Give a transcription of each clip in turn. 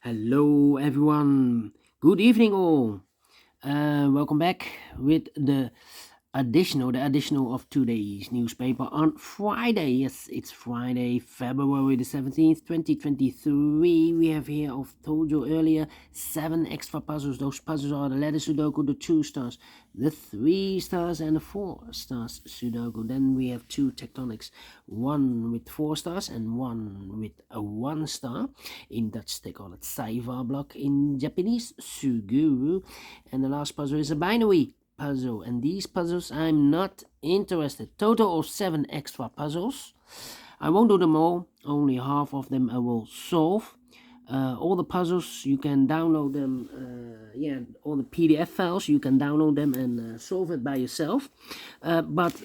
Hello, everyone. Good evening, all. Welcome back with the additional of today's newspaper on Friday. Yes, it's Friday, February the 17th, 2023. We have here, I've told you earlier, 7 extra puzzles. Those puzzles are the letter Sudoku, the 2 stars, the 3 stars, and the 4 stars Sudoku. Then we have 2 tectonics, one with 4 stars and one with a 1 star. In Dutch, they call it Saiva block. In Japanese, Suguru. And the last puzzle is a binary puzzle, and these puzzles I'm not interested. Total of 7 extra puzzles. I won't do them all, only half of them I will solve. All the puzzles you can download them, all the PDF files you can download them and solve it by yourself. But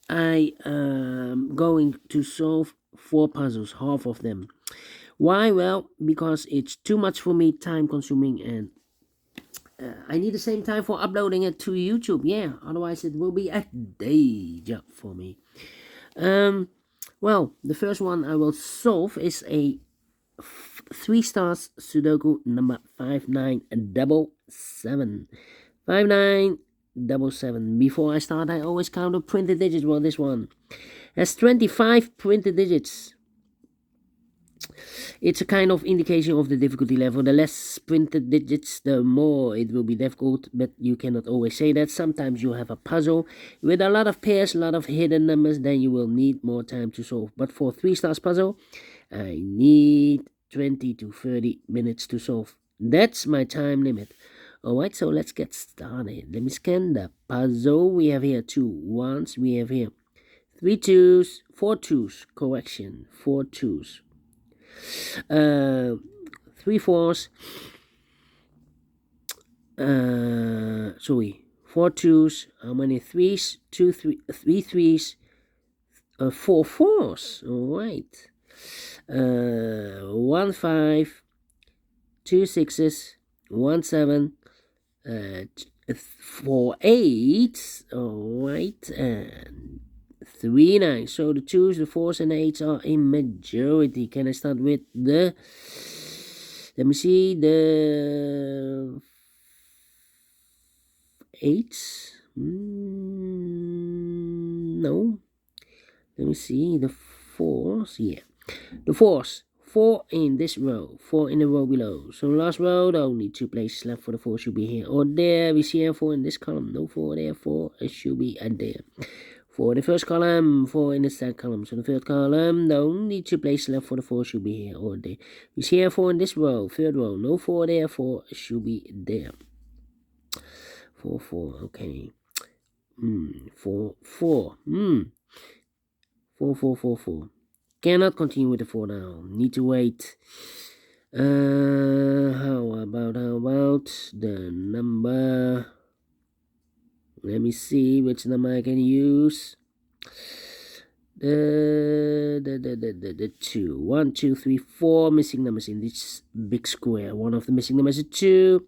I am going to solve 4 puzzles, half of them. Why? Well, because it's too much for me, time consuming, and I need the same time for uploading it to YouTube. Yeah, otherwise it will be a day job for me. Well, the first one I will solve is a 3 stars Sudoku number 5977. 5977. Before I start, I always count the printed digits. Well, this one has 25 printed digits. It's a kind of indication of the difficulty level. The less printed digits, the more it will be difficult, but you cannot always say that. Sometimes you have a puzzle with a lot of pairs, a lot of hidden numbers, then you will need more time to solve. But for 3 stars puzzle, I need 20 to 30 minutes to solve. That's my time limit. Alright, so let's get started. Let me scan the puzzle. We have here 2 ones. We have here 3 twos, 4 twos. Correction, 4 twos. 3 fours, 4 twos, how many threes? 3 threes, 4 fours. All right. 1 5, 2 sixes, 1 7, 4 eights. All right, and 3 9. So the 2s, the 4s, and the 8s are in majority. Can I start with the... Let me see. The 8s? No. Let me see. The 4s? Yeah. The 4s. 4 in this row. 4 in the row below. So last row, the only 2 places left for the 4 should be here or there. We see a 4 in this column. No 4 there. 4 it should be there. 4 in the first column, 4 in the second column. So the third column, the only 2 places left for the 4 should be here or there. We see here 4 in this row, third row. No 4 there, 4 should be there. 4, 4, okay. 4, 4. 4, 4, 4, 4. Cannot continue with the 4 now. Need to wait. How about the number... Let me see which number I can use. The 2. 1, 2, 3, 4 missing numbers in this big square. One of the missing numbers is 2.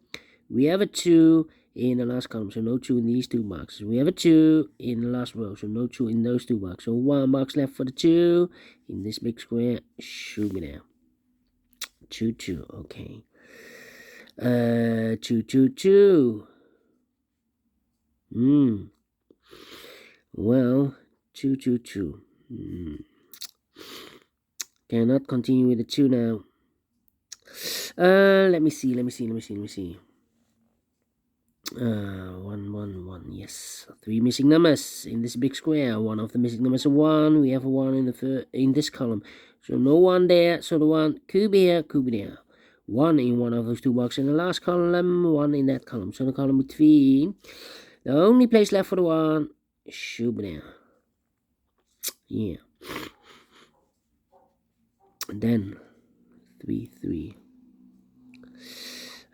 We have a 2 in the last column, so no 2 in these 2 boxes. We have a 2 in the last row, so no 2 in those 2 boxes. So 1 box left for the 2 in this big square. Should be there. 2, 2. Okay. 2, 2, 2. Well, 2, 2, 2. Cannot continue with the 2 now. Let me see. 1, 1, 1. Yes, 3 missing numbers in this big square. One of the missing numbers is 1. We have a 1 in this column. So no 1 there. So the 1 could be here, could be there. 1 in one of those 2 boxes in the last column. 1 in that column. So the column between. The only place left for the 1 should be there. Yeah. Then 3, 3.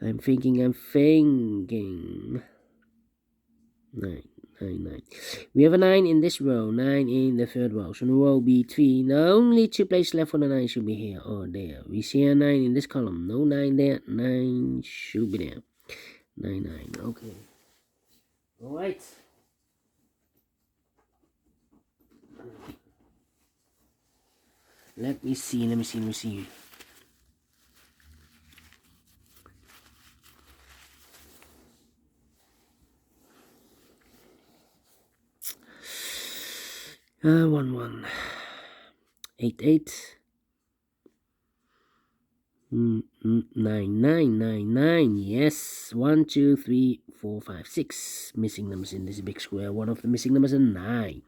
I'm thinking. 9, 9, 9. We have a 9 in this row, 9 in the third row. So the row between, the only 2 places left for the 9 should be here or there. We see a 9 in this column, no 9 there, 9 should be there. 9, 9, okay. Alright. Let me see. 1 1 8 8 9 9 9 9. Yes, 1 2 3 4 5 6 missing numbers in this big square. One of the missing numbers is 9.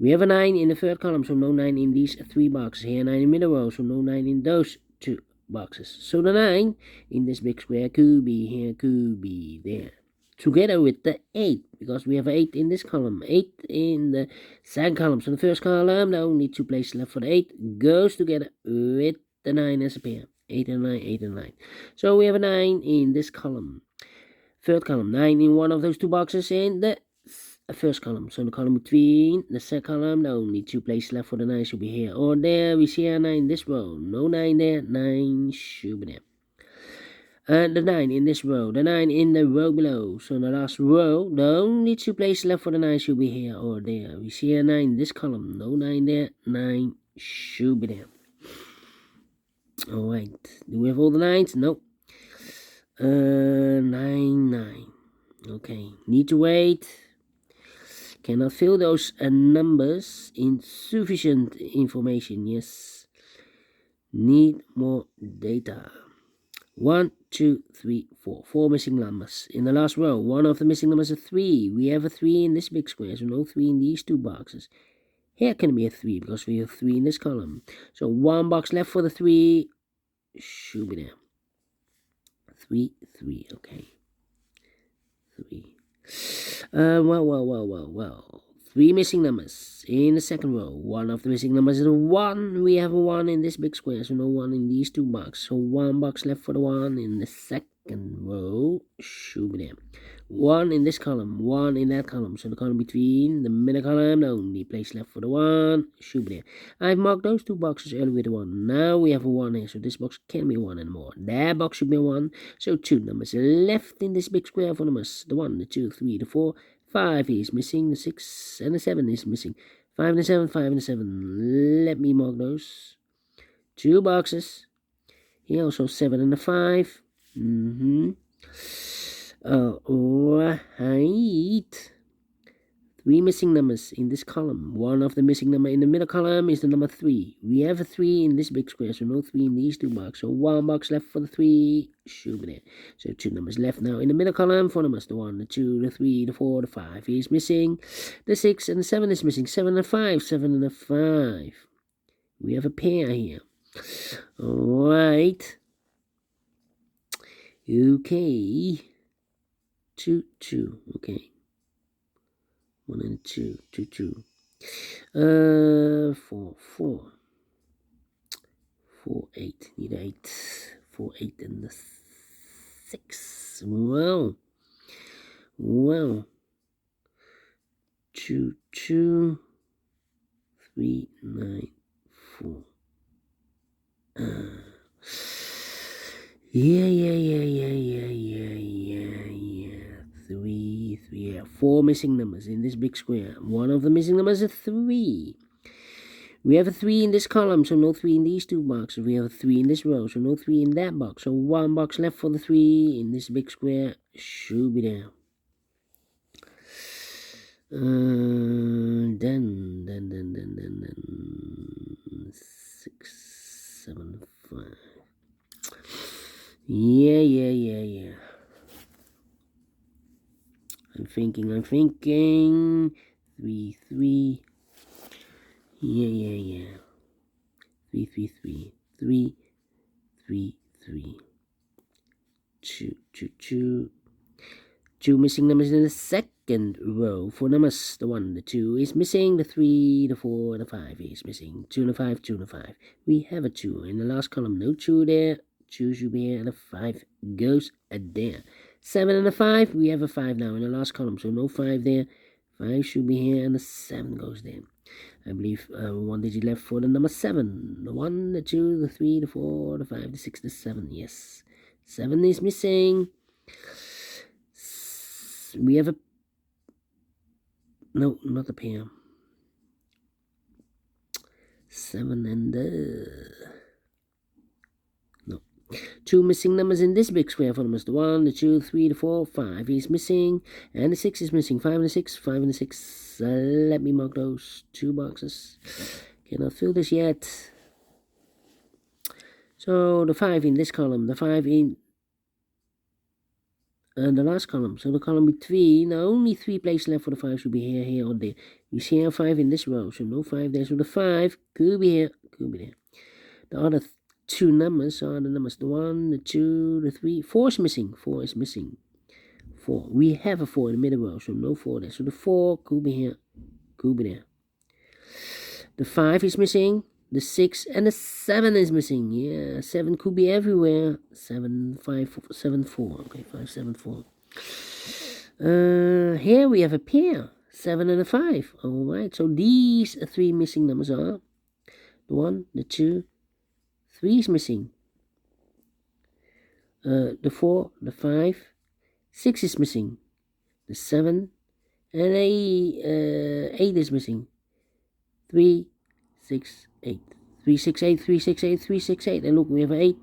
We have a 9 in the third column, so no 9 in these 3 boxes. Here 9 in the middle row, so no 9 in those 2 boxes. So the 9 in this big square could be here, could be there, together with the 8, because we have 8 in this column, 8 in the second column. So the first column, the only 2 places left for the 8 goes together with the 9 as a pair. 8 and 9, 8 and 9. So we have a 9 in this column. Third column, 9 in one of those 2 boxes in the first column. So the column between the second column, the only 2 places left for the 9 should be here or there. We see a 9 in this row. No 9 there. 9 should be there. And the 9 in this row. The 9 in the row below. So in the last row, the only 2 places left for the 9 should be here or there. We see a 9 in this column. No 9 there. 9 should be there. Alright. Do we have all the 9s? No. 9 9. Okay. Need to wait. Cannot fill those numbers. Insufficient information. Yes. Need more data. 1 2 3 4. 4 missing numbers in the last row. One of the missing numbers is 3. We have a 3 in this big square, so no 3 in these 2 boxes. Here can be a 3 because we have 3 in this column. So 1 box left for the 3 should be there. 3 3. Okay. 3. Well. 3 missing numbers in the second row. One of the missing numbers is a 1. We have a 1 in this big square, so no 1 in these 2 boxes. So 1 box left for the 1 in the second row should be there. 1 in this column, 1 in that column. So the column between the middle column, the only place left for the 1 should be there. I've marked those 2 boxes earlier with a 1. Now we have a 1 here, so this box can't be 1 anymore. That box should be 1. So 2 numbers left in this big square for numbers. The 1, the 2, 3, the 4. 5 is missing, the 6 and the 7 is missing. 5 and the 7, 5 and the 7. Let me mark those. 2 boxes. Here also 7 and the 5. Alright. 3 missing numbers in this column. One of the missing number in the middle column is the number 3. We have a 3 in this big square, so no 3 in these 2 boxes. So 1 box left for the 3 should be there. So 2 numbers left now in the middle column for numbers. The 1, the 2, the 3, the 4, the 5 is missing. The 6 and the 7 is missing. 7 and the 5, 7 and the 5. We have a pair here. Alright. Okay. 2, 2. Okay. 1 and 2, 2, 2. 4, 4. 4, 8. Need 8. 4, 8 and the 6. Wow. 2, 2. 3, 9, 4. Yeah. 3, 3. 4 missing numbers in this big square. One of the missing numbers is 3. We have a 3 in this column, so no 3 in these 2 boxes. We have a 3 in this row, so no 3 in that box. So 1 box left for the 3 in this big square should be there. Then 6, 7, 5. Yeah. I'm thinking. 3, 3. Yeah. 3, 3, 3. 3, 3, 3. 2, 2, 2. 2 missing numbers in the second row for numbers. The 1, the 2 is missing. The 3, the 4, the 5 is missing. 2 and the 5, 2 and the 5. We have a 2 in the last column. No 2 there. 2 should be here, and the 5 goes there. 7 and the 5. We have a 5 now in the last column, so no 5 there. 5 should be here, and the 7 goes there. I believe 1 digit left for the number 7. The 1, the 2, the 3, the 4, the 5, the 6, the 7. Yes. 7 is missing. We have a... No, not a pair. 7 and the... No. two missing numbers in this big square for them is the 1, the 2, 3, the 4, 5 is missing, and the 6 is missing. 5 and the 6, 5 and the 6. Let me mark those 2 boxes. Cannot fill this yet. So the 5 in this column, the 5 in the last column. So the column between, now only 3 places left for the 5 should be here, here, or there. You see a 5 in this row, so no 5 there. So the 5 could be here, could be there. The other 2 numbers are the numbers the 1, the 2, the 3. 4 is missing. 4 is missing. 4. We have a 4 in the middle row, so no 4 there. So the 4 could be here, could be there. The 5 is missing. The 6 and the 7 is missing. Yeah, 7 could be everywhere. 7, 5, 7, 4. Okay, 5, 7, 4. Here we have a pair. 7 and a 5. Alright, so these 3 missing numbers are the 1, the 2, 3 is missing. The 4, the 5, 6 is missing. The 7 and 8 is missing. 3, 6, 8. 3, 6, 8, 3, 6, 8, 3, 6, 8. And look, we have 8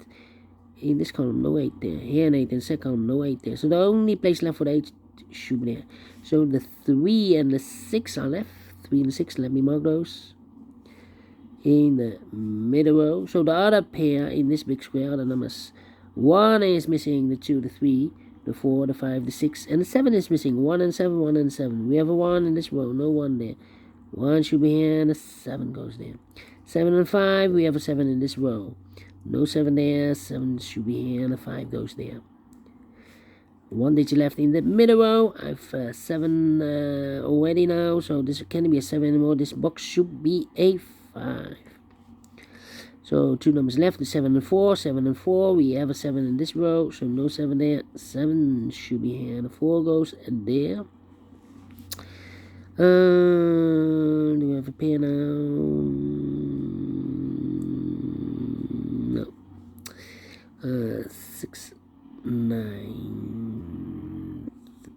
in this column, no 8 there. Here an 8 in the second column, no 8 there. So the only place left for the 8 should be there. So the 3 and the 6 are left. 3 and the 6, let me mark those. In the middle row. So the other pair in this big square are the numbers. 1 is missing, the 2, the 3, the 4, the 5, the 6, and the 7 is missing. 1 and 7, 1 and 7. We have a 1 in this row, no 1 there. 1 should be here, and the 7 goes there. 7 and 5, we have a 7 in this row. No 7 there, 7 should be here, and the 5 goes there. 1 digit left in the middle row. I've 7 already now, so this can't be a 7 anymore. This box should be a 5. So 2 numbers left, the 7 and 4. 7 and 4, we have a 7 in this row, so no 7 there. 7 should be here, and the 4 goes there. Do we have a pair now? No. 6, 9.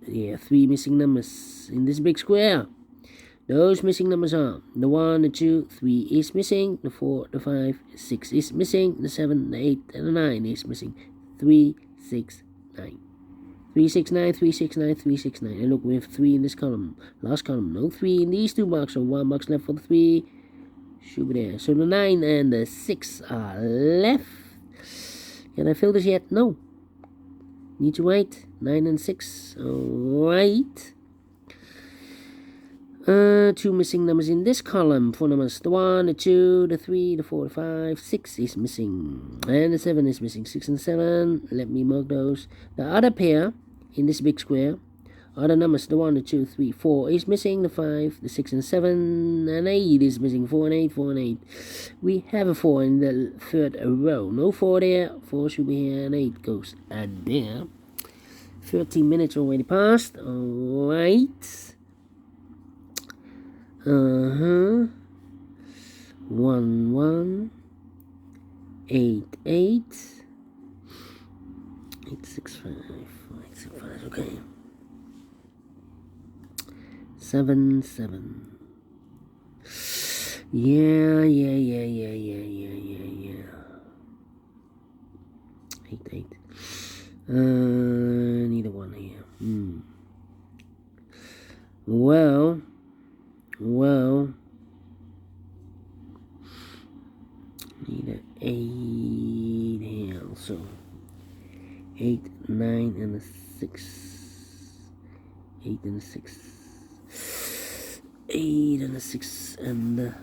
Yeah, 3 missing numbers in this big square. Those missing numbers are the 1, the 2, 3 is missing, the 4, the 5, 6 is missing, the 7, the 8, and the 9 is missing. 3, 6, 9. 3, 6, 9, 3, 6, 9, 3, 6, 9. And look, we have 3 in this column. Last column, no 3 in these 2 boxes. So 1 box left for the 3. Should be there. So the 9 and the 6 are left. Can I fill this yet? No. Need to wait. 9 and 6. Alright. 2 missing numbers in this column. 4 numbers. The 1, the 2, the 3, the 4, the 5. 6 is missing. And the 7 is missing. 6 and 7. Let me mark those. The other pair in this big square are the numbers. The 1, the 2, 3, 4 is missing. The 5, the 6 and 7. And 8 is missing. 4 and 8, 4 and 8. We have a 4 in the third row. No 4 there. 4 should be here. And 8 goes there. 13 minutes already passed. Alright. 1, 1, 8, 8, 8, 6, 5, 5, 6, 5, okay. 7, 7. Yeah. 8, 8. Need a 1 here. Well, need an 8 here also. 8, 9, and a 6. 8 and a 6. 8 and a 6 and a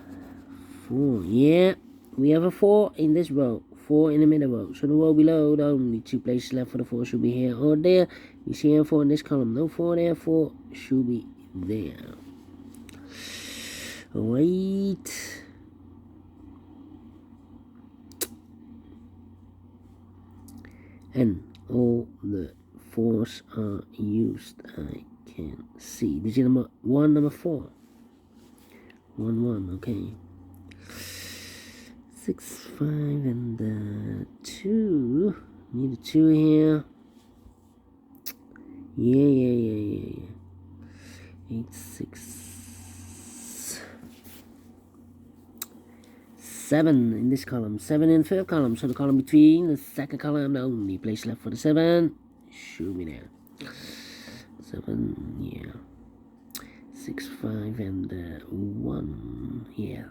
4. Yeah, we have a 4 in this row. 4 in the middle row. So the row below, the only 2 places left for the 4 should be here or there. You see a 4 in this column. No 4 there. 4 should be there. Wait. And all the 4s are used. I can see. Digit number 1, number 4. 1, 1. Okay. 6, 5, and 2. Need a 2 here. Yeah. 8, 6. 7 in this column, 7 in the third column, so the column between the second column, the only place left for the 7 should be there. 7, yeah. 6, 5, and 1, yeah.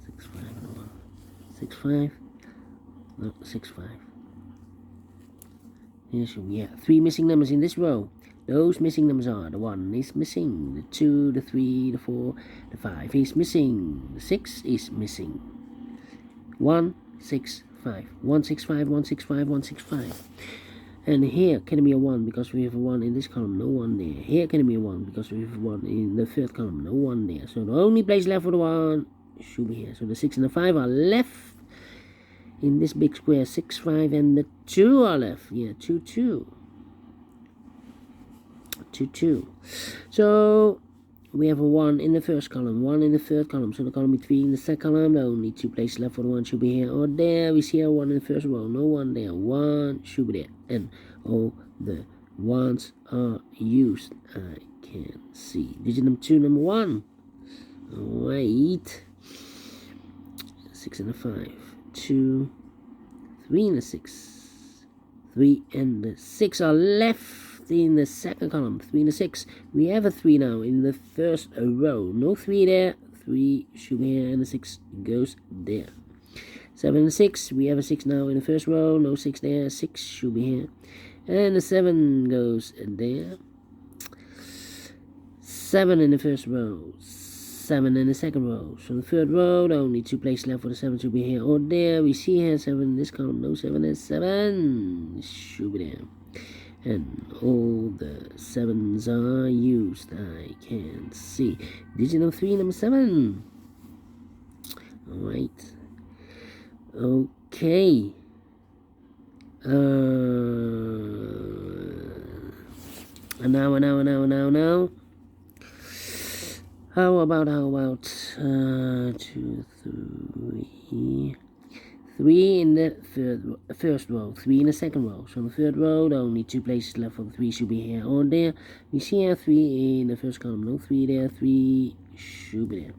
6, 5, and 1. 6, 5, no, 6, 5. Here should be, yeah. 3 missing numbers in this row. Those missing numbers are the 1 is missing, the 2, the 3, the 4, the 5 is missing, the 6 is missing. 1, 6, 5. 1, 6, 5, 1, 6, 5, 1, 6, 5. And here can be a 1 because we have a 1 in this column, no 1 there. Here can be a 1 because we have a 1 in the third column, no 1 there. So the only place left for the 1 should be here. So the 6 and the 5 are left in this big square. 6, 5, and the 2 are left. Yeah, 2, 2. 2, 2. So we have a 1 in the first column, 1 in the third column. So the column between the second column, the only 2 places left for the 1 should be here or there. We see a 1 in the first row, no 1 there. 1 should be there. And all the 1s are used. I can see. Digit number 2, number 1. Alright. 6 and a 5. 2, 3 and a 6. 3 and the 6 are left in the second column. 3 and a 6. We have a 3 now in the first row. No 3 there. 3 should be here and the 6 goes there. 7 and 6. We have a 6 now in the first row. No 6 there. 6 should be here. And the 7 goes there. 7 in the first row. 7 in the second row. So the third row, the only 2 places left for the 7 should be here or there. We see here 7 in this column. No 7 and 7 should be there. And all the 7s are used. I can see. Digit number 3, number 7. Alright. Okay. Now. How about 2, 3. 3 in the first row, 3 in the second row. So in the third row, the only 2 places left for the 3 should be here or there. We see here 3 in the first column, no 3 there, 3 should be there.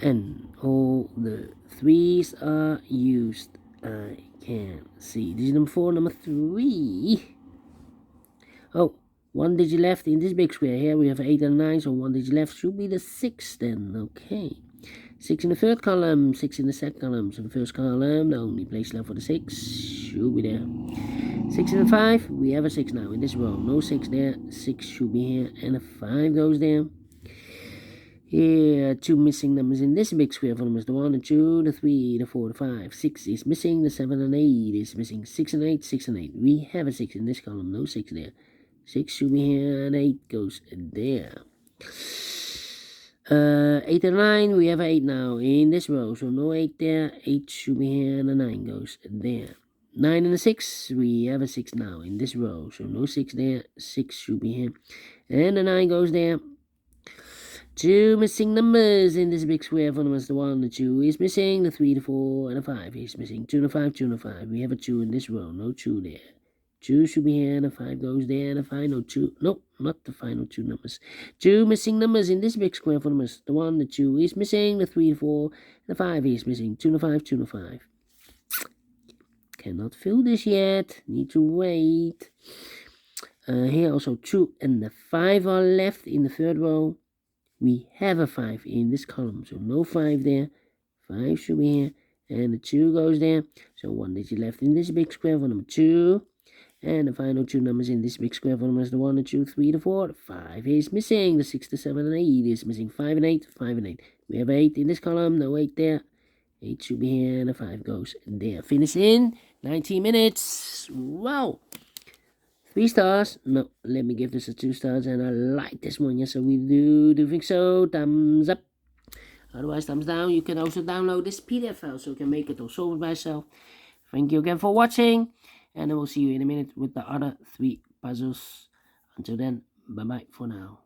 And all the 3s are used. I can see. Digit number 4, number 3. Oh, 1 digit left in this big square. Here we have 8 and 9, so 1 digit left should be the 6 then. Okay. 6 in the third column, 6 in the second column. So the first column, the only place left for the 6 should be there. 6 in the 5, we have a 6 now in this row. No 6 there, 6 should be here, and a 5 goes there. Here, 2 missing numbers in this big square for them is the 1 and 2, the 3, the 4, the 5. 6 is missing, the 7 and 8 is missing. 6 and 8, 6 and 8. We have a 6 in this column, no 6 there. 6 should be here, and 8 goes there. 8 and 9, we have 8 now in this row, so no 8 there, 8 should be here, and a 9 goes there. 9 and a 6, we have a 6 now in this row, so no 6 there, 6 should be here, and a 9 goes there. 2 missing numbers in this big square for them is the 1, the 2 is missing, the 3, the 4, and the 5 is missing. 2 and a 5, 2 and a 5, we have a 2 in this row, no 2 there. 2 should be here, and a 5 goes there, and a final 2. No, not the final 2 numbers. 2 missing numbers in this big square for them is the 1, the 2 is missing, the 3, the 4, and the 5 is missing. 2 and a 5, 2 and a 5. Cannot fill this yet. Need to wait. Here also 2 and the 5 are left in the third row. We have a 5 in this column, so no 5 there. 5 should be here, and the 2 goes there. So 1 digit left in this big square for number 2. And the final 2 numbers in this big square for them is the 1, the 2, 3, the 4. The 5 is missing. The 6, the 7, and 8 is missing. 5 and 8, 5 and 8. We have 8 in this column. No 8 there. 8 should be here. And the 5 goes there. Finish in 19 minutes. Wow. 3 stars. No, let me give this a 2 stars. And I like this one. Yes, so we do think so. Thumbs up. Otherwise, thumbs down. You can also download this PDF file so you can make it or solve it by yourself. Thank you again for watching. And I will see you in a minute with the other 3 puzzles. Until then, bye-bye for now.